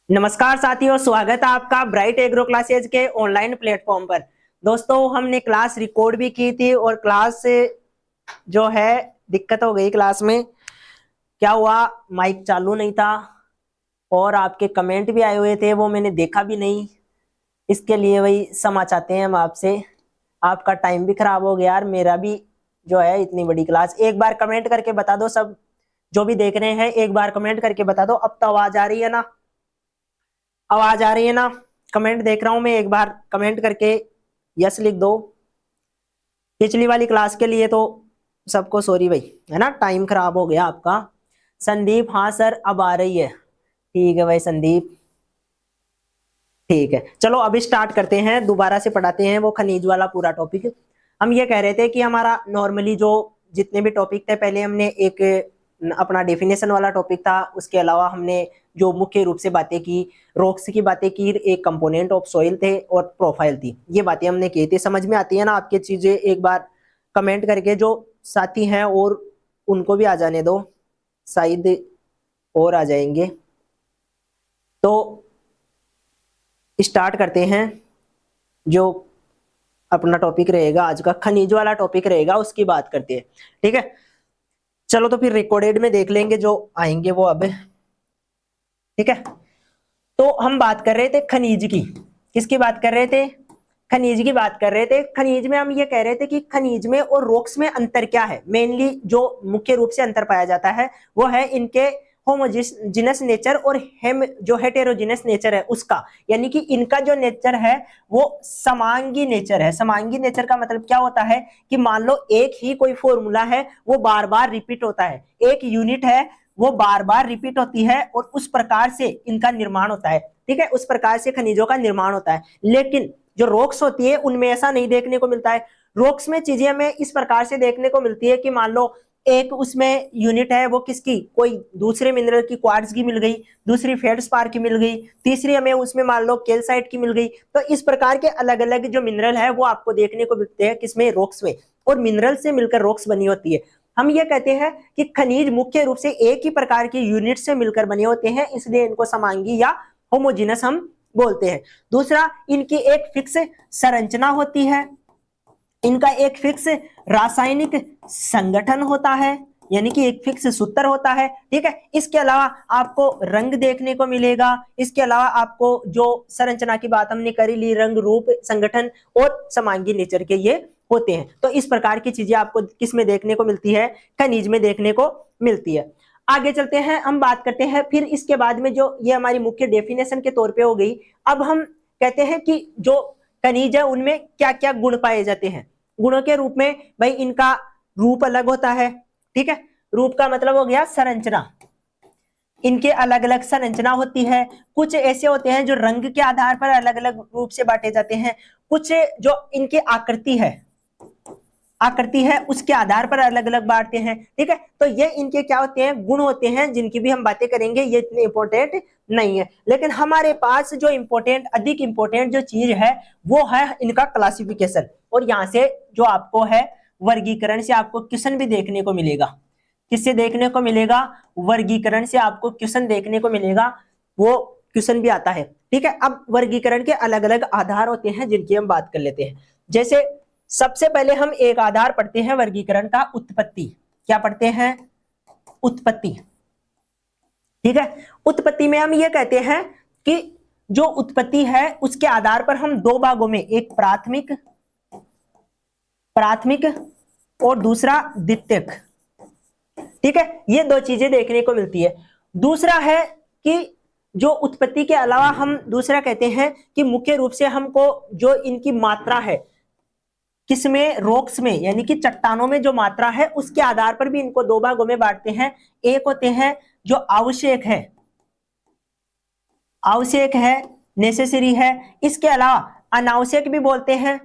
नमस्कार साथियों, स्वागत है आपका ब्राइट एग्रो क्लासेज के ऑनलाइन प्लेटफॉर्म पर। दोस्तों, हमने क्लास रिकॉर्ड भी की थी और क्लास से जो है दिक्कत हो गई। क्लास में क्या हुआ, माइक चालू नहीं था और आपके कमेंट भी आए हुए थे, वो मैंने देखा भी नहीं। इसके लिए वही क्षमा चाहते हैं हम आपसे। आपका टाइम भी खराब हो गया और मेरा भी। जो है इतनी बड़ी क्लास, एक बार कमेंट करके बता दो सब जो भी देख रहे हैं, एक बार कमेंट करके बता दो। अब तो आवाज आ रही है ना? आवाज आ रही है ना? कमेंट देख रहा हूं मैं, एक बार कमेंट करके यस लिख दो। पिछली वाली क्लास के लिए तो सबको सॉरी भाई, है ना, टाइम खराब हो गया आपका। संदीप, हाँ सर अब आ रही है। ठीक है भाई संदीप, ठीक है। चलो अभी स्टार्ट करते हैं, दोबारा से पढ़ाते हैं वो खनिज वाला पूरा टॉपिक। हम ये कह रहे थे कि हमारा नॉर्मली जो जितने भी टॉपिक थे, पहले हमने एक अपना डेफिनेशन वाला टॉपिक था, उसके अलावा हमने जो मुख्य रूप से बातें की, रॉक्स की बातें की, एक कंपोनेंट ऑफ सॉइल थे और प्रोफाइल थी। ये बातें हमने की थी। समझ में आती है ना आपके चीजें? एक बार कमेंट करके जो साथी हैं और उनको भी आ जाने दो, शायद और आ जाएंगे। तो स्टार्ट करते हैं। जो अपना टॉपिक रहेगा आज का, खनिज वाला टॉपिक रहेगा, उसकी बात करते हैं। ठीक है, चलो तो फिर रिकॉर्डेड में देख लेंगे जो आएंगे वो अब। ठीक है, तो हम बात कर रहे थे खनिज की। किसकी बात कर रहे थे? खनिज की बात कर रहे थे। खनिज में हम ये कह रहे थे कि खनिज में और रॉक्स में अंतर क्या है। मेनली जो मुख्य रूप से अंतर पाया जाता है वो है इनके होमोजिनस नेचर और हेम जो हेटेरोजिनस नेचर है उसका। यानी कि इनका जो नेचर है वो समांगी नेचर है। समांगी नेचर का मतलब क्या होता है कि मान लो एक ही कोई फॉर्मूला है, वो बार बार रिपीट होता है। एक यूनिट है, वो बार बार रिपीट होती है और उस प्रकार से इनका निर्माण होता है। ठीक है, उस प्रकार से खनिजों का निर्माण होता है। लेकिन जो रॉक्स होती है उनमें ऐसा नहीं देखने को मिलता है। रॉक्स में चीजें हमें इस प्रकार से देखने को मिलती है कि मान लो एक उसमें यूनिट है, वो किसकी, कोई दूसरे मिनरल की, क्वार्ट्ज की मिल गई, दूसरी फेल्डस्पार की मिल गई, तीसरी हमें उसमें मान लो कैल्साइट की मिल गई। तो इस प्रकार के अलग अलग जो मिनरल है वो आपको देखने को मिलते हैं किसमें, रॉक्स में। और मिनरल से मिलकर रॉक्स बनी होती है। हम ये कहते हैं कि खनिज मुख्य रूप से एक ही प्रकार की यूनिट से मिलकर बने होते हैं, इसलिए इनको समांगी या होमोजिनस हम बोलते हैं। दूसरा, इनकी एक फिक्स संरचना होती है, इनका एक फिक्स रासायनिक संगठन होता है, यानी कि एक फिक्स सूत्र होता है। ठीक है, इसके अलावा आपको रंग देखने को मिलेगा। इसके अलावा आपको जो संरचना की बात हमने करी ली, रंग, रूप, संगठन और समांगी नेचर के ये होते हैं। तो इस प्रकार की चीजें आपको किस में देखने को मिलती है? खनिज में देखने को मिलती है। आगे चलते हैं, हम बात करते हैं फिर इसके बाद में जो ये हमारी मुख्य डेफिनेशन के तौर पे हो गई। अब हम कहते हैं कि जो खनिज है उनमें क्या क्या गुण पाए जाते हैं। गुणों के रूप में भाई इनका रूप अलग होता है। ठीक है, रूप का मतलब हो गया संरचना। इनके अलग अलग संरचना होती है। कुछ ऐसे होते हैं जो रंग के आधार पर अलग अलग रूप से बांटे जाते हैं। कुछ जो इनकी आकृति है उसके आधार पर अलग अलग बांटते हैं। ठीक है, तो ये इनके क्या होते हैं, गुण होते हैं, जिनकी भी हम बातें करेंगे। ये इतने इंपॉर्टेंट नहीं है, लेकिन हमारे पास जो इंपॉर्टेंट, अधिक इंपॉर्टेंट जो चीज है वो है इनका क्लासिफिकेशन। और यहाँ से जो आपको है वर्गीकरण से आपको क्वेश्चन भी देखने को मिलेगा। किससे देखने को मिलेगा? वर्गीकरण से आपको क्वेश्चन देखने को मिलेगा, वो क्वेश्चन भी आता है। ठीक है, अब वर्गीकरण के अलग अलग आधार होते हैं जिनकी हम बात कर लेते हैं। जैसे सबसे पहले हम एक आधार पढ़ते हैं वर्गीकरण का, उत्पत्ति। क्या पढ़ते हैं? उत्पत्ति। ठीक है, उत्पत्ति में हम ये कहते हैं कि जो उत्पत्ति है उसके आधार पर हम दो भागों में, एक प्राथमिक प्राथमिक और दूसरा द्वितीयक। ठीक है, ये दो चीजें देखने को मिलती है। दूसरा है कि जो उत्पत्ति के अलावा हम दूसरा कहते हैं कि मुख्य रूप से हमको जो इनकी मात्रा है, किसमें, रॉक्स में, यानी कि चट्टानों में जो मात्रा है उसके आधार पर भी इनको दो भागों में बांटते हैं। एक होते हैं जो आवश्यक है, आवश्यक है, नेसेसरी है। इसके अलावा अनावश्यक भी बोलते हैं,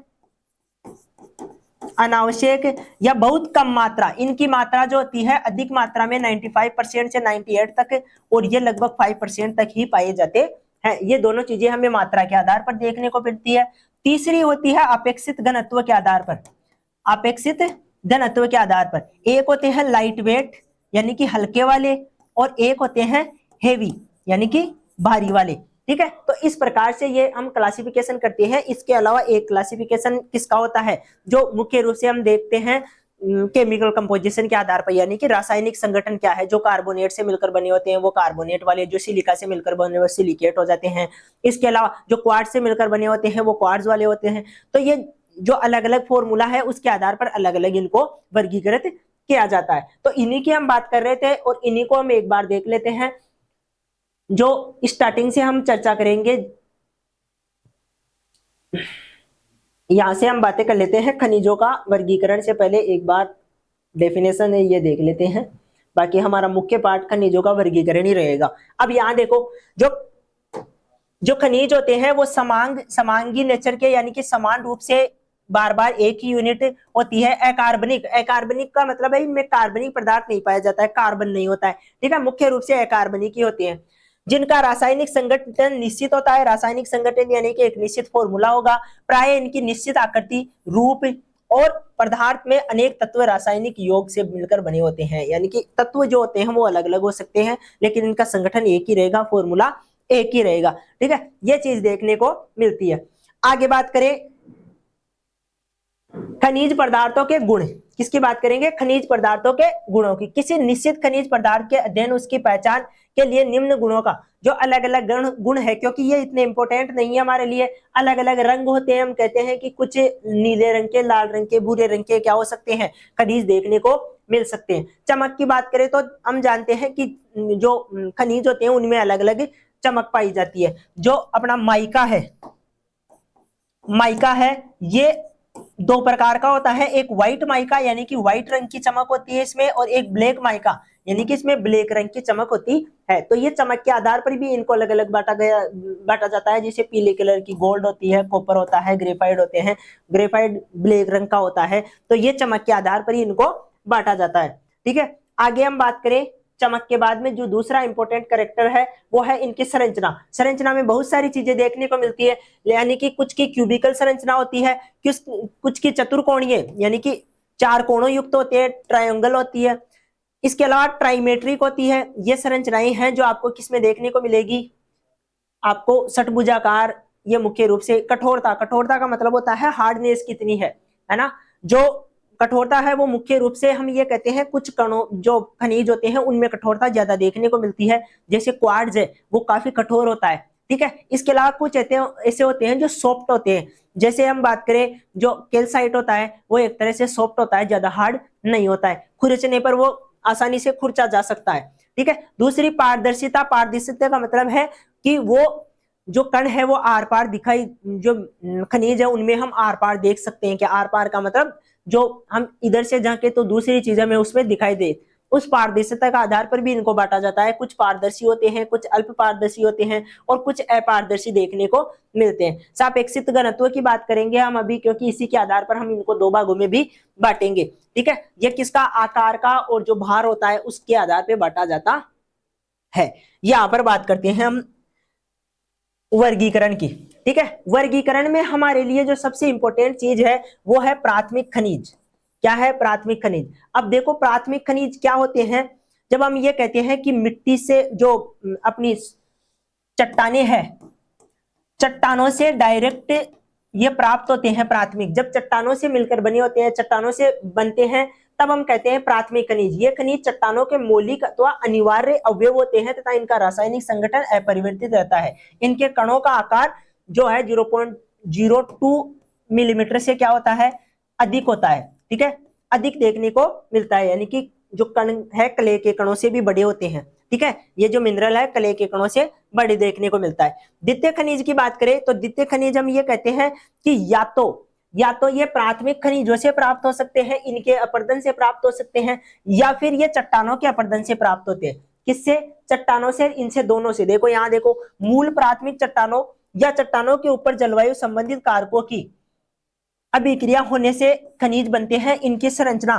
अनावश्यक या बहुत कम मात्रा। इनकी मात्रा जो होती है अधिक मात्रा में 95% से 98 तक, और ये लगभग 5% तक ही पाए जाते हैं। ये दोनों चीजें हमें मात्रा के आधार पर देखने को मिलती है। तीसरी होती है अपेक्षित घनत्व के आधार पर। अपेक्षित घनत्व के आधार पर एक होते हैं लाइट वेट, यानी कि हल्के वाले, और एक होते हैं हेवी, यानी कि भारी वाले। ठीक है। तो इस प्रकार से ये हम क्लासिफिकेशन करते हैं। इसके अलावा एक क्लासिफिकेशन किसका होता है, जो मुख्य रूप से हम देखते हैं केमिकल कंपोजिशन के आधार पर, यानी कि रासायनिक संगठन क्या है। जो कार्बोनेट से मिलकर बने होते हैं वो कार्बोनेट वाले, जो सिलिका से मिलकर बने वो सिलिकेट हो जाते हैं। इसके अलावा जो क्वार्ट्ज से मिलकर बने होते हैं वो क्वार्ट्ज वाले होते हैं। तो ये जो अलग अलग फॉर्मूला है उसके आधार पर अलग अलग इनको वर्गीकृत किया जाता है। तो इन्हीं की हम बात कर रहे थे और इन्हीं को हम एक बार देख लेते हैं। जो स्टार्टिंग से हम चर्चा करेंगे, यहां से हम बातें कर लेते हैं खनिजों का वर्गीकरण से पहले एक बार डेफिनेशन है ये देख लेते हैं, बाकी हमारा मुख्य पार्ट खनिजों का वर्गीकरण ही रहेगा। अब यहां देखो, जो जो खनिज होते हैं वो समांगी नेचर के, यानी कि समान रूप से बार बार एक ही यूनिट होती है। अकार्बनिक, अकार्बनिक का मतलब है इनमें कार्बनिक पदार्थ नहीं पाया जाता है, कार्बन नहीं होता है, ठीक है। मुख्य रूप से अकार्बनिक ही होती है, जिनका रासायनिक संगठन निश्चित होता है। रासायनिक संगठन यानी कि एक निश्चित फॉर्मूला होगा। प्राय इनकी निश्चित आकृति, रूप और पदार्थ में अनेक तत्व रासायनिक योग से मिलकर बने होते हैं, यानी कि तत्व जो होते हैं वो अलग अलग हो सकते हैं लेकिन इनका संगठन एक ही रहेगा, फॉर्मूला एक ही रहेगा, ठीक है। ये चीज देखने को मिलती है। आगे बात करें खनिज पदार्थों के गुण, किसकी बात करेंगे, खनिज पदार्थों के गुणों की। किसी निश्चित खनिज पदार्थ के अध्ययन, उसकी पहचान के लिए निम्न गुणों का जो अलग अलग गुण है, क्योंकि ये इतने इंपॉर्टेंट नहीं है हमारे लिए। अलग अलग रंग होते हैं, हम कहते हैं कि कुछ नीले रंग के, लाल रंग के, भूरे रंग के क्या हो सकते हैं, खनिज देखने को मिल सकते हैं। चमक की बात करें तो हम जानते हैं कि जो खनिज होते हैं उनमें अलग अलग चमक पाई जाती है। जो अपना माइका है, माइका है ये दो प्रकार का होता है। एक व्हाइट माइका यानी कि व्हाइट रंग की चमक होती है इसमें, और एक ब्लैक माइका यानी कि इसमें ब्लैक रंग की चमक होती है। तो ये चमक के आधार पर भी इनको अलग अलग बांटा जाता है। जैसे पीले कलर की गोल्ड होती है, कॉपर होता है, ग्रेफाइट होते हैं, ग्रेफाइट ब्लैक रंग का होता है। तो ये चमक के आधार पर ही इनको बांटा जाता है, ठीक है। आगे हम बात करें चमक के बाद में जो दूसरा इंपॉर्टेंट कैरेक्टर है वो है इनकी संरचना। संरचना में बहुत सारी चीजें देखने को मिलती है, यानी कि कुछ की क्यूबिकल संरचना होती है, कुछ की चतुर्कोणीय यानी कि चार कोणों युक्त होते हैं, ट्रायंगल होती है। इसके अलावा ट्राइमेट्रिक होती है। ये संरचनाएं हैं जो आपको किसमें देखने को मिलेगी, आपको षटभुजाकार। ये मुख्य रूप से कठोरता, कठोरता का मतलब होता है हार्डनेस कितनी है ना। जो कठोरता है वो मुख्य रूप से हम ये कहते हैं कुछ कणों, जो खनिज होते हैं उनमें कठोरता ज्यादा देखने को मिलती है। जैसे क्वार्ट्ज है वो काफी कठोर होता है, ठीक है। इसके अलावा कुछ ऐसे होते हैं जो सॉफ्ट होते हैं। जैसे हम बात करें जो कैल्साइट होता है वो एक तरह से सॉफ्ट होता है, ज्यादा हार्ड नहीं होता है, खुरचने पर वो आसानी से खुरचा जा सकता है, ठीक है। दूसरी पारदर्शिता, पारदर्शिता का मतलब है कि वो जो कण है वो आर पार दिखाई, जो खनिज है उनमें हम आर पार देख सकते हैं। कि आर पार का मतलब जो हम इधर से झांके तो दूसरी चीज हमें उसमें दिखाई दे, उस पारदर्शिता का आधार पर भी इनको बांटा जाता है। कुछ पारदर्शी होते हैं, कुछ अल्प पारदर्शी होते हैं और कुछ अपारदर्शी देखने को मिलते हैं। सापेक्षिक घनत्व की बात करेंगे हम अभी, क्योंकि इसी के आधार पर हम इनको दो भागों में भी बांटेंगे, ठीक है। ये किसका, आकार का और जो भार होता है उसके आधार पर बांटा जाता है। यहाँ पर बात करते हैं हम वर्गीकरण की, ठीक है। वर्गीकरण में हमारे लिए जो सबसे इंपॉर्टेंट चीज है वो है प्राथमिक खनिज। क्या है, प्राथमिक खनिज। अब देखो प्राथमिक खनिज क्या होते हैं। जब हम ये कहते हैं कि मिट्टी से जो अपनी चट्टाने हैं, चट्टानों से डायरेक्ट ये प्राप्त होते हैं प्राथमिक। जब चट्टानों से मिलकर बने होते हैं, चट्टानों से बनते हैं, तब हम कहते हैं प्राथमिक खनिज। ये खनिज चट्टानों के मौलिक अथवा अनिवार्य अवयव होते हैं तथा इनका रासायनिक संगठन अपरिवर्तित रहता है। इनके कणों का आकार जो है 0.02 मिलीमीटर से क्या होता है, अधिक होता है, ठीक है, अधिक देखने को मिलता है। यानी कि जो कण है क्ले के कणों से भी बड़े होते हैं, ठीक है। ये जो मिनरल है क्ले के कणों से बड़े देखने को मिलता है। द्वितीय खनिज की बात करें तो द्वितीय खनिज हम ये कहते हैं कि या तो ये प्राथमिक खनिजों से प्राप्त हो सकते हैं, इनके अपरदन से प्राप्त हो सकते हैं, या फिर ये चट्टानों के अपरदन से प्राप्त होते हैं। किससे, चट्टानों से, इनसे दोनों से। देखो यहाँ देखो, मूल प्राथमिक चट्टानों या चट्टानों के ऊपर जलवायु संबंधित कारकों की अभिक्रिया होने से खनिज बनते हैं। इनकी संरचना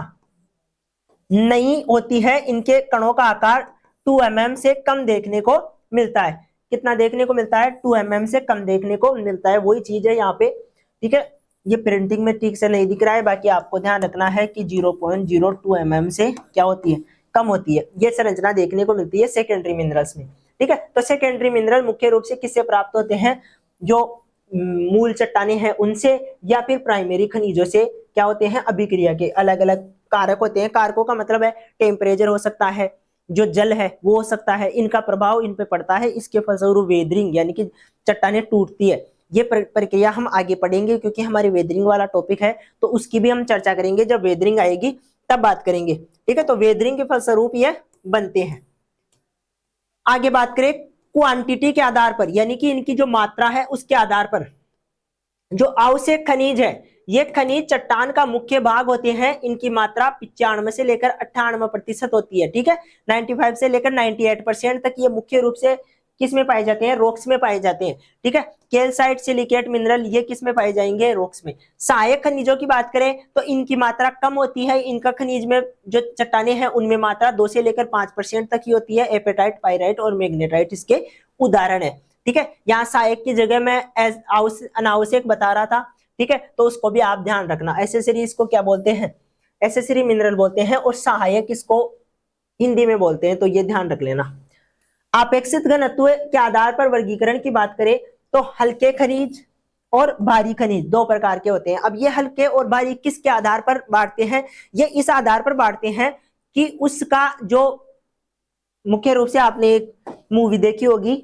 नहीं होती है, इनके कणों का आकार 2 mm से कम देखने को मिलता है। कितना देखने को मिलता है, 2 mm से कम देखने को मिलता है। वही चीज है यहाँ पे, ठीक है। ये प्रिंटिंग में ठीक से नहीं दिख रहा है, बाकी आपको ध्यान रखना है कि 0.02 mm से क्या होती है, कम होती है। ये संरचना देखने को मिलती है सेकेंडरी मिनरल्स में, ठीक है। तो सेकेंडरी मिनरल मुख्य रूप से किससे प्राप्त होते हैं, जो मूल चट्टाने हैं उनसे, या फिर प्राइमरी खनिजों से क्या होते हैं, अभिक्रिया के अलग अलग कारक होते हैं। कारकों का मतलब है टेम्परेचर हो सकता है, जो जल है वो हो सकता है, इनका प्रभाव इन पे पड़ता है, इसके फलस्वरूप वेदरिंग यानी कि चट्टाने टूटती है। ये प्रक्रिया हम आगे पढ़ेंगे क्योंकि हमारी वेदरिंग वाला टॉपिक है, तो उसकी भी हम चर्चा करेंगे, जब वेदरिंग आएगी तब बात करेंगे, ठीक है। तो वेदरिंग के फलस्वरूप ये बनते हैं। आगे बात करें क्वांटिटी के आधार पर, यानी कि इनकी जो मात्रा है उसके आधार पर, जो आवश्यक खनिज है, ये खनिज चट्टान का मुख्य भाग होते हैं, इनकी मात्रा 95 से लेकर 98% होती है, ठीक है। 95 से लेकर 98% तक ये मुख्य रूप से किस में पाए जाते हैं, रॉक्स में पाए जाते हैं, ठीक है। कैल्साइट, सिलिकेट मिनरल ये किस में पाए जाएंगे, रॉक्स में। सहायक खनिजों की बात करें तो इनकी मात्रा कम होती है, इनका खनिज में जो चट्टाने हैं उनमें मात्रा 2 से लेकर 5% तक ही होती है। एपेटाइट, पाइराइट और मैग्नेटाइट इसके उदाहरण है, ठीक है। यहाँ सहायक की जगह मैं अनावश्यक बता रहा था, ठीक है, तो उसको भी आप ध्यान रखना। एसेसरी इसको क्या बोलते हैं, एसेसरी मिनरल बोलते हैं, और सहायक इसको हिंदी में बोलते हैं, तो ये ध्यान रख लेना। अपेक्षित घनत्व के आधार पर वर्गीकरण की बात करें तो हल्के खनिज और भारी खनिज दो प्रकार के होते हैं। अब ये हल्के और भारी किसके आधार पर बांटते हैं, ये इस आधार पर बांटते हैं कि उसका जो, मुख्य रूप से आपने एक मूवी देखी होगी,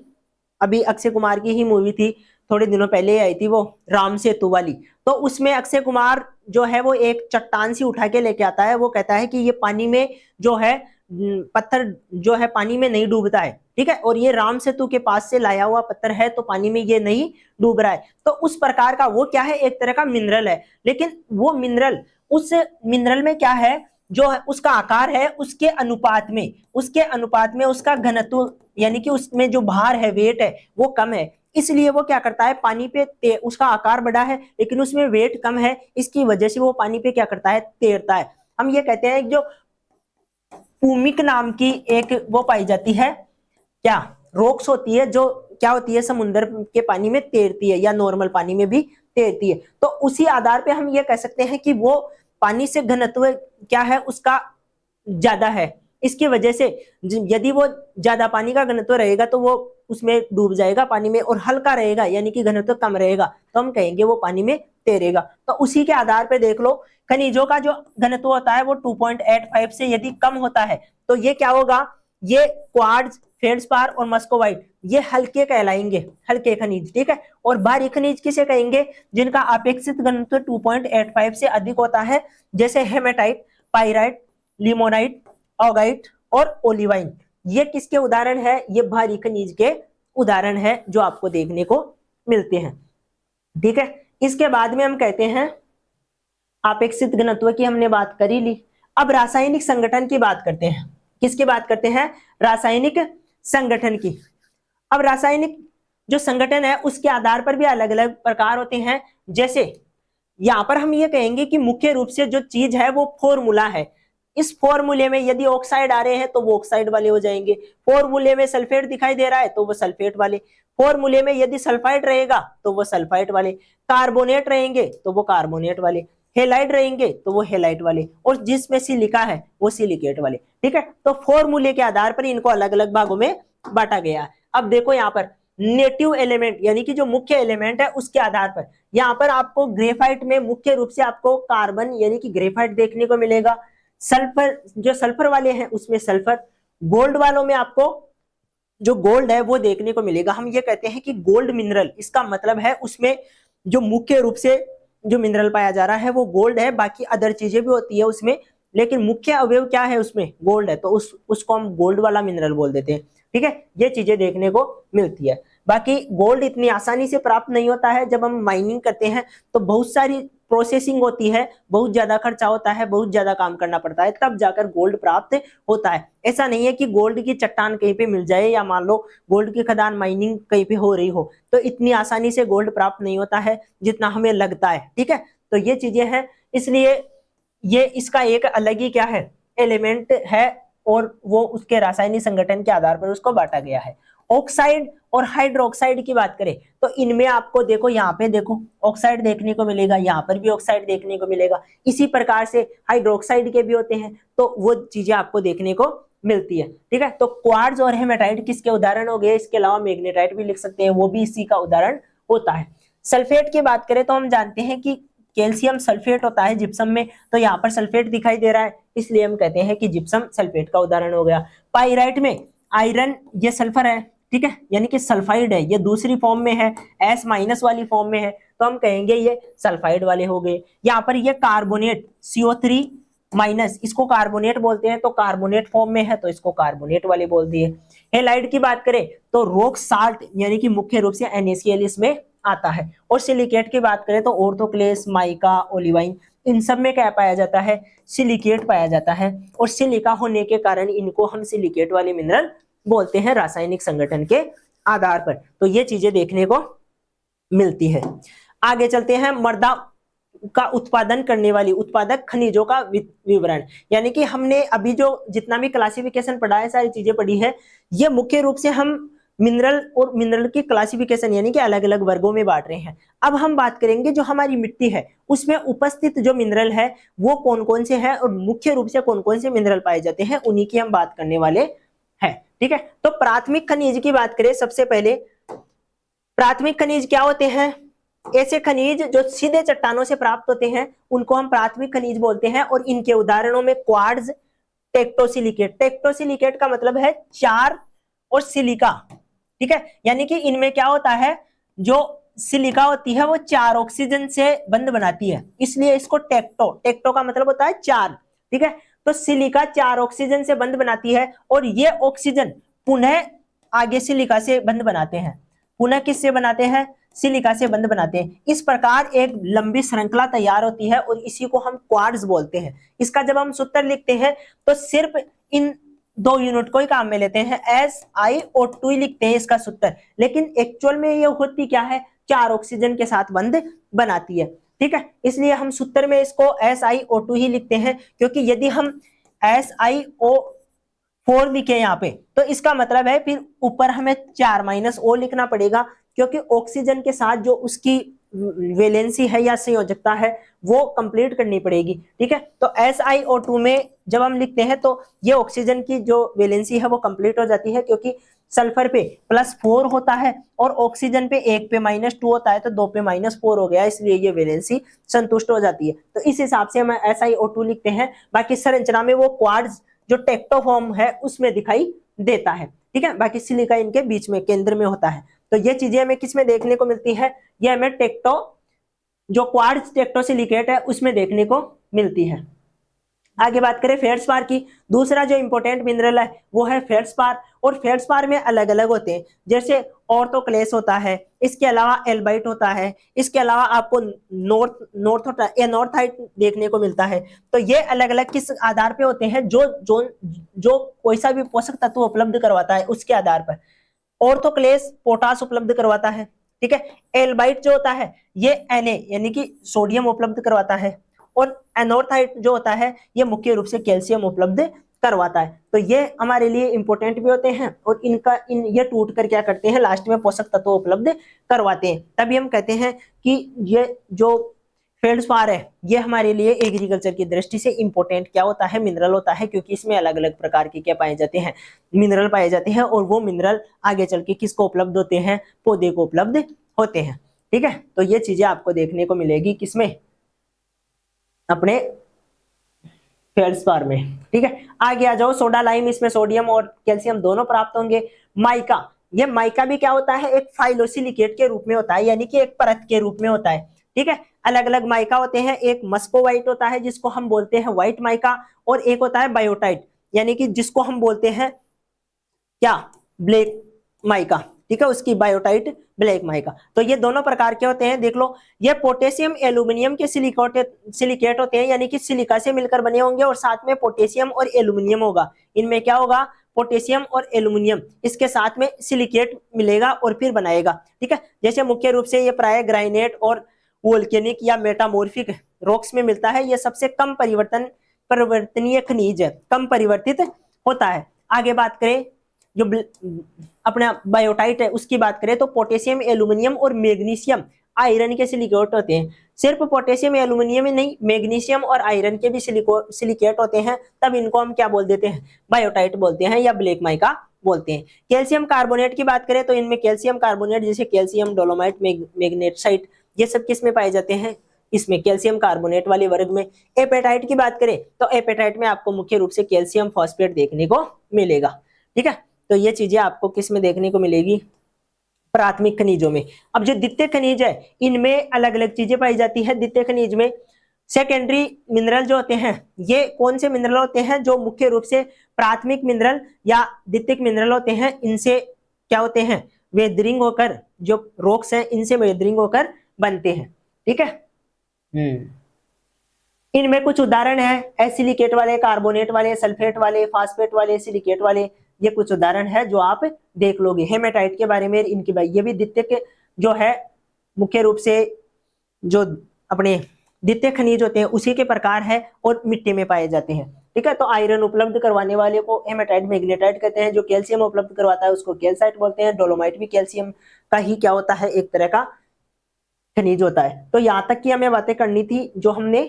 अभी अक्षय कुमार की ही मूवी थी, थोड़े दिनों पहले आई थी, वो राम सेतु वाली। तो उसमें अक्षय कुमार जो है वो एक चट्टान सी उठा के लेके आता है, वो कहता है कि ये पानी में जो है पत्थर जो है पानी में नहीं डूबता है, ठीक है, और ये राम सेतु के पास से लाया हुआ पत्थर है, तो पानी में ये नहीं डूब रहा है। तो उस प्रकार का वो क्या है, एक तरह का मिनरल है, लेकिन वो मिनरल, उस मिनरल में क्या है, जो है उसका आकार है उसके अनुपात में, उसका घनत्व यानी कि उसमें जो भार है, वेट है, वो कम है, इसलिए वो क्या करता है, पानी पे उसका आकार बड़ा है लेकिन उसमें वेट कम है, इसकी वजह से वो पानी पे क्या करता है, तैरता है। हम ये कहते हैं जो पूमिक नाम की एक वो पाई जाती है, क्या रॉक्स होती है, जो क्या होती है, समुद्र के पानी में तैरती है या नॉर्मल पानी में भी तैरती है। तो उसी आधार पे हम ये कह सकते हैं कि वो पानी से घनत्व क्या है, उसका ज्यादा है, इसकी वजह से यदि वो ज्यादा पानी का घनत्व रहेगा तो वो उसमें डूब जाएगा पानी में, और हल्का रहेगा यानी कि घनत्व कम रहेगा तो हम कहेंगे वो पानी में तैरेगा। तो उसी के आधार पर देख लो, खनिजों का जो घनत्व होता है वो 2.85 से यदि कम होता है तो ये क्या होगा, ये क्वार्ट्ज, फेल्डस्पार और मस्कोवाइट ये हल्के कहलाएंगे, हल्के खनिज, ठीक है। और भारी खनिज किसे कहेंगे, जिनका अपेक्षित घनत्व 2.85 से अधिक होता है, जैसे हेमेटाइट, पाइराइट, लिमोनाइट, ऑगाइट और ओलिवाइन। ये किसके उदाहरण है, ये भारी खनिज के उदाहरण है जो आपको देखने को मिलते हैं, ठीक है। इसके बाद में हम कहते हैं अपेक्षित घनत्व की हमने बात कर ही ली। अब रासायनिक संगठन की बात करते हैं, किसकी बात करते हैं, रासायनिक संगठन की। अब रासायनिक जो संगठन है उसके आधार पर भी अलग अलग प्रकार होते हैं, जैसे यहां पर हम ये कहेंगे कि मुख्य रूप से जो चीज है वो फॉर्मूला है, इस फॉर्मूले में यदि ऑक्साइड आ रहे हैं तो वो ऑक्साइड वाले हो जाएंगे, फॉर्मूले में सल्फेट दिखाई दे रहा है तो वो सल्फेट वाले, फॉर्मूले में यदि सल्फाइड रहेगा तो वो सल्फाइड वाले, कार्बोनेट रहेंगे तो वो कार्बोनेट वाले, हेलाइड रहेंगे तो वो हेलाइट वाले, और जिसमें सिलिका है वो सिलिकेट वाले, ठीक है। तो फॉर्मूले के आधार पर इनको अलग अलग भागों में बांटा गया है। अब देखो यहाँ पर नेटिव एलिमेंट यानी कि जो मुख्य एलिमेंट है उसके आधार पर, यहाँ पर आपको ग्रेफाइट में मुख्य रूप से आपको कार्बन यानी कि ग्रेफाइट देखने को मिलेगा, सल्फर जो सल्फर वाले हैं उसमें सल्फर, गोल्ड वालों में आपको जो गोल्ड है वो देखने को मिलेगा। हम ये कहते हैं कि गोल्ड मिनरल, इसका मतलब है उसमें जो मुख्य रूप से जो मिनरल पाया जा रहा है वो गोल्ड है, बाकी अदर चीजें भी होती है उसमें, लेकिन मुख्य अवयव क्या है उसमें, गोल्ड है, तो उसको हम गोल्ड वाला मिनरल बोल देते हैं, ठीक है। ये चीजें देखने को मिलती है। बाकी गोल्ड इतनी आसानी से प्राप्त नहीं होता है, जब हम माइनिंग करते हैं तो बहुत सारी प्रोसेसिंग होती है, बहुत ज्यादा खर्चा होता है, बहुत ज्यादा काम करना पड़ता है, तब जाकर गोल्ड प्राप्त होता है। ऐसा नहीं है कि गोल्ड की चट्टान कहीं पे मिल जाए या मान लो गोल्ड की खदान माइनिंग कहीं पे हो रही हो तो इतनी आसानी से गोल्ड प्राप्त नहीं होता है जितना हमें लगता है, ठीक है। तो ये चीजें हैं, इसलिए ये इसका एक अलग ही क्या है, एलिमेंट है, और वो उसके रासायनिक संगठन के आधार पर उसको बांटा गया है। ऑक्साइड और हाइड्रोक्साइड की बात करें तो इनमें आपको देखो, यहाँ पे देखो ऑक्साइड देखने को मिलेगा, यहाँ पर भी ऑक्साइड देखने को मिलेगा, इसी प्रकार से हाइड्रोक्साइड के भी होते हैं, तो वो चीजें आपको देखने को मिलती है। ठीक है, तो क्वार्ट्ज और हेमेटाइट किसके उदाहरण हो गए, इसके अलावा मैग्नेटाइट भी लिख सकते हैं, वो भी इसी का उदाहरण होता है। सल्फेट की बात करें तो हम जानते हैं कि कैल्शियम सल्फेट होता है जिप्सम में, तो यहाँ पर सल्फेट दिखाई दे रहा है, इसलिए हम कहते हैं कि जिप्सम सल्फेट का उदाहरण हो गया। पाइराइट में आयरन, ये सल्फर है, ठीक है, यानी कि सल्फाइड है, ये दूसरी फॉर्म में है, S माइनस वाली फॉर्म में है, तो हम कहेंगे ये सल्फाइड वाले हो गए। यहाँ पर ये कार्बोनेट CO3 माइनस, इसको कार्बोनेट बोलते हैं, तो कार्बोनेट फॉर्म में है तो इसको कार्बोनेट वाले बोल दिए। हेलाइड की बात करें तो रॉक साल्ट यानी कि मुख्य रूप से NaCl इसमें आता है। और सिलिकेट की बात करें तो ऑर्थोक्लेस, माइका, ओलिवाइन, इन सब में क्या पाया जाता है, सिलिकेट पाया जाता है। और सिलिका होने के कारण इनको हम सिलिकेट वाले मिनरल बोलते हैं रासायनिक संगठन के आधार पर। तो ये चीजें देखने को मिलती है। आगे चलते हैं, मृदा का उत्पादन करने वाली उत्पादक खनिजों का विवरण, यानी कि हमने अभी जो जितना भी क्लासिफिकेशन पढ़ा है, सारी चीजें पढ़ी है, ये मुख्य रूप से हम मिनरल और मिनरल की क्लासिफिकेशन यानी कि अलग अलग वर्गों में बांट रहे हैं। अब हम बात करेंगे जो हमारी मिट्टी है उसमें उपस्थित जो मिनरल है वो कौन कौन से हैं और मुख्य रूप से कौन कौन से मिनरल पाए जाते हैं, उन्हीं की हम बात करने वाले हैं। ठीक है, तो प्राथमिक खनिज की बात करें, सबसे पहले प्राथमिक खनिज क्या होते हैं, ऐसे खनिज जो सीधे चट्टानों से प्राप्त होते हैं उनको हम प्राथमिक खनिज बोलते हैं। और इनके उदाहरणों में क्वार्ट्ज, टेक्टोसिलिकेट, टेक्टोसिलिकेट का मतलब है चार और सिलिका, ठीक है, यानी कि इनमें क्या होता है, जो सिलिका होती है वो चार ऑक्सीजन से बंध बनाती है, इसलिए इसको टेक्टो, टेक्टो का मतलब होता है चार, ठीक है, तो सिलिका चार ऑक्सीजन से बंध बनाती है और ये ऑक्सीजन पुनः आगे सिलिका से बंध बनाते हैं, पुनः किससे बनाते हैं, सिलिका से बंध बनाते हैं। इस प्रकार एक लंबी श्रृंखला तैयार होती है और इसी को हम क्वार्ट्ज बोलते हैं। इसका जब हम सूत्र लिखते हैं तो सिर्फ इन दो यूनिट को ही काम में लेते हैं, SiO2 ही लिखते हैं इसका सूत्र, लेकिन एक्चुअल में ये होती क्या है, चार ऑक्सीजन के साथ बंध बनाती है। ठीक है, इसलिए हम सूत्र में इसको SiO2 ही लिखते हैं, क्योंकि यदि हम SiO4 लिखे यहाँ पे तो इसका मतलब है फिर ऊपर हमें 4 - O लिखना पड़ेगा, क्योंकि ऑक्सीजन के साथ जो उसकी वैलेंसी है या संयोजकता है वो कंप्लीट करनी पड़ेगी। ठीक है, तो SiO2 में जब हम लिखते हैं तो ये ऑक्सीजन की जो वैलेंसी है वो कंप्लीट हो जाती है, क्योंकि सल्फर पे +4 होता है और ऑक्सीजन पे 1 पे -2 होता है, तो 2 पे -4 हो गया, इसलिए ये वैलेंसी संतुष्ट हो जाती है। तो इस हिसाब से हम SiO2 लिखते हैं। बाकी संरचना में वो क्वार्ट्ज जो टेक्टोफॉर्म है उसमें दिखाई देता है। ठीक है, बाकी सिलिका इनके बीच में केंद्र में होता है। तो ये चीजें हमें किसमें देखने को मिलती है, ये हमें टेक्टो जो क्वार्ट्ज टेक्टोसिलिकेट है उसमें देखने को मिलती है। आगे बात करें फेल्ड्स्पार की, दूसरा जो इंपॉर्टेंट मिनरल है वो है फेल्ड्स्पार। और फेल्ड्स्पार में अलग अलग होते हैं, जैसे ऑर्थोक्लेस होता है, इसके अलावा एल्बाइट होता है, इसके अलावा आपको नॉर्थाइट देखने को मिलता है। तो ये अलग अलग किस आधार पे होते हैं, जो कोई सा भी पोषक तत्व उपलब्ध करवाता है उसके आधार पर। ऑर्थोक्लेस पोटास उपलब्ध करवाता है, ठीक है, एल्बाइट जो होता है ये Na यानी कि सोडियम उपलब्ध करवाता है, और एनोर्थाइट जो होता है ये मुख्य रूप से कैल्शियम उपलब्ध करवाता है। तो ये हमारे लिए इंपॉर्टेंट भी होते हैं और ये टूट कर क्या करते हैं, लास्ट में पोषक तत्व उपलब्ध करवाते हैं। तभी हम कहते हैं कि ये जो फेल्ड्स्पार है ये हमारे लिए एग्रीकल्चर की दृष्टि से इंपॉर्टेंट क्या होता है, मिनरल होता है, क्योंकि इसमें अलग अलग प्रकार के क्या पाए जाते हैं, मिनरल पाए जाते हैं, और वो मिनरल आगे चल के किसको उपलब्ध होते हैं, पौधे को उपलब्ध होते हैं। ठीक है, तो ये चीजें आपको देखने को मिलेगी किसमें, अपने फेल्ड्स्पार में। ठीक है, आगे आ जाओ, सोडा लाइम, इसमें सोडियम और कैल्शियम दोनों प्राप्त होंगे। माइका, ये माइका भी क्या होता है, एक फाइलोसिलिकेट के रूप में होता है, यानी कि एक परत के रूप में होता है। ठीक है, अलग अलग माइका होते हैं, एक मस्कोवाइट होता है जिसको हम बोलते हैं व्हाइट माइका, और एक होता है बायोटाइट यानी कि जिसको हम बोलते हैं क्या, ब्लैक माइका। ठीक है, उसकी बायोटाइट ब्लैक माइका। तो ये दोनों प्रकार के होते हैं, देख लो, ये पोटेशियम एल्यूमिनियम के सिलिकेट होते हैं, यानी कि सिलिका से मिलकर बने होंगे और साथ में पोटेशियम और एल्यूमिनियम होगा। इनमें क्या होगा, पोटेशियम और एल्यूमिनियम, इसके साथ में सिलिकेट मिलेगा और फिर बनाएगा। ठीक है, जैसे मुख्य रूप से ये प्राय ग्राइनेट और वोल्केनिक या मेटामॉर्फिक रॉक्स में मिलता है। ये सबसे कम परिवर्तनीय खनिज है, कम परिवर्तित होता है। आगे बात करें जो अपना बायोटाइट है उसकी बात करें तो पोटेशियम, एल्यूमिनियम और मैग्नीशियम आयरन के सिलिकेट होते हैं। सिर्फ पोटेशियम या एल्यूमिनियम ही नहीं, मैग्नीशियम और आयरन के भी सिलिकेट होते हैं, तब इनको हम क्या बोल देते हैं, बायोटाइट बोलते हैं या ब्लैक माइका बोलते हैं। कैल्शियम कार्बोनेट की बात करें तो इनमें कैल्शियम कार्बोनेट जैसे कैल्शियम डोलोमाइट, मैग्नेटाइट, ये सब किस में पाए जाते हैं, इसमें कैल्शियम कार्बोनेट वाले वर्ग में। एपेटाइट की बात करें तो एपेटाइट में आपको मुख्य रूप से कैल्शियम फॉस्फेट देखने को मिलेगा। ठीक है, तो ये चीजें आपको किस में देखने को मिलेगी, प्राथमिक खनिजों में। अब जो द्वितीय खनिज है इनमें अलग अलग चीजें पाई जाती है। द्वितीय खनिज में सेकेंडरी मिनरल जो होते हैं, ये कौन से मिनरल होते हैं, जो मुख्य रूप से प्राथमिक मिनरल या द्वितीयक मिनरल होते हैं, इनसे क्या होते हैं, वेदरिंग होकर, जो रॉक्स हैं इनसे वेदरिंग होकर बनते हैं। ठीक है, इनमें कुछ उदाहरण है, एसिलिकेट वाले, कार्बोनेट वाले, सल्फेट वाले, फास्फेट वाले, सिलिकेट वाले, ये कुछ उदाहरण है जो आप देख लोगे। हेमेटाइट के बारे में इनकी ये भी द्वितीयक जो है, मुख्य रूप से जो अपने द्वितीय खनिज होते हैं उसी के प्रकार है और मिट्टी में पाए जाते हैं। ठीक है, तो आयरन उपलब्ध करवाने वाले को हेमेटाइट मैग्नेटाइट कहते हैं, जो कैल्शियम उपलब्ध करवाता है उसको कैल्साइट बोलते हैं। डोलोमाइट भी कैल्शियम का ही क्या होता है, एक तरह का खनिज होता है। तो यहाँ तक की हमें बातें करनी थी जो हमने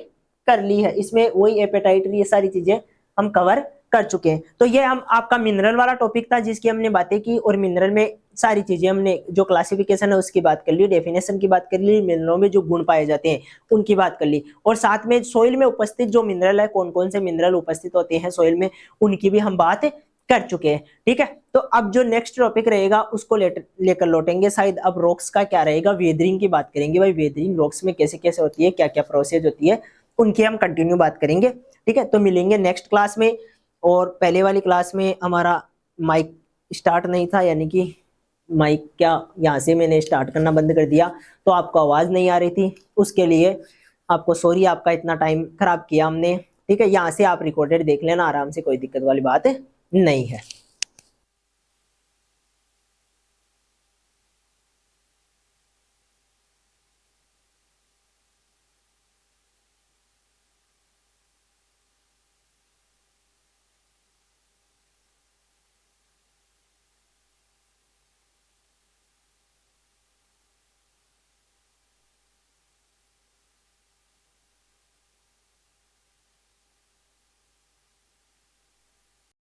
कर ली है, इसमें वही एपेटाइट, ये सारी चीजें हम कवर कर चुके हैं। तो ये हम आपका मिनरल वाला टॉपिक था जिसकी हमने बातें की, और मिनरल में सारी चीजें हमने जो क्लासिफिकेशन है उसकी बात कर ली, डेफिनेशन की बात कर ली, मिनरलों में जो गुण पाए जाते हैं उनकी बात कर ली, और साथ में सोइल में उपस्थित जो मिनरल है, कौन कौन से मिनरल उपस्थित होते हैं सोइल में, उनकी भी हम बात कर चुके हैं। ठीक है, तो अब जो नेक्स्ट टॉपिक रहेगा उसको लेकर लौटेंगे। शायद अब रॉक्स का क्या रहेगा, वेदरिंग की बात करेंगे। भाई वेदरिंग रॉक्स में कैसे कैसे होती है, क्या क्या प्रोसेस होती है, उनकी हम कंटिन्यू बात करेंगे। ठीक है, तो मिलेंगे नेक्स्ट क्लास में। और पहले वाली क्लास में हमारा माइक स्टार्ट नहीं था, यानी कि माइक क्या, यहाँ से मैंने स्टार्ट करना बंद कर दिया तो आपको आवाज़ नहीं आ रही थी, उसके लिए आपको सॉरी, आपका इतना टाइम खराब किया हमने। ठीक है, यहाँ से आप रिकॉर्डेड देख लेना आराम से, कोई दिक्कत वाली बात नहीं है।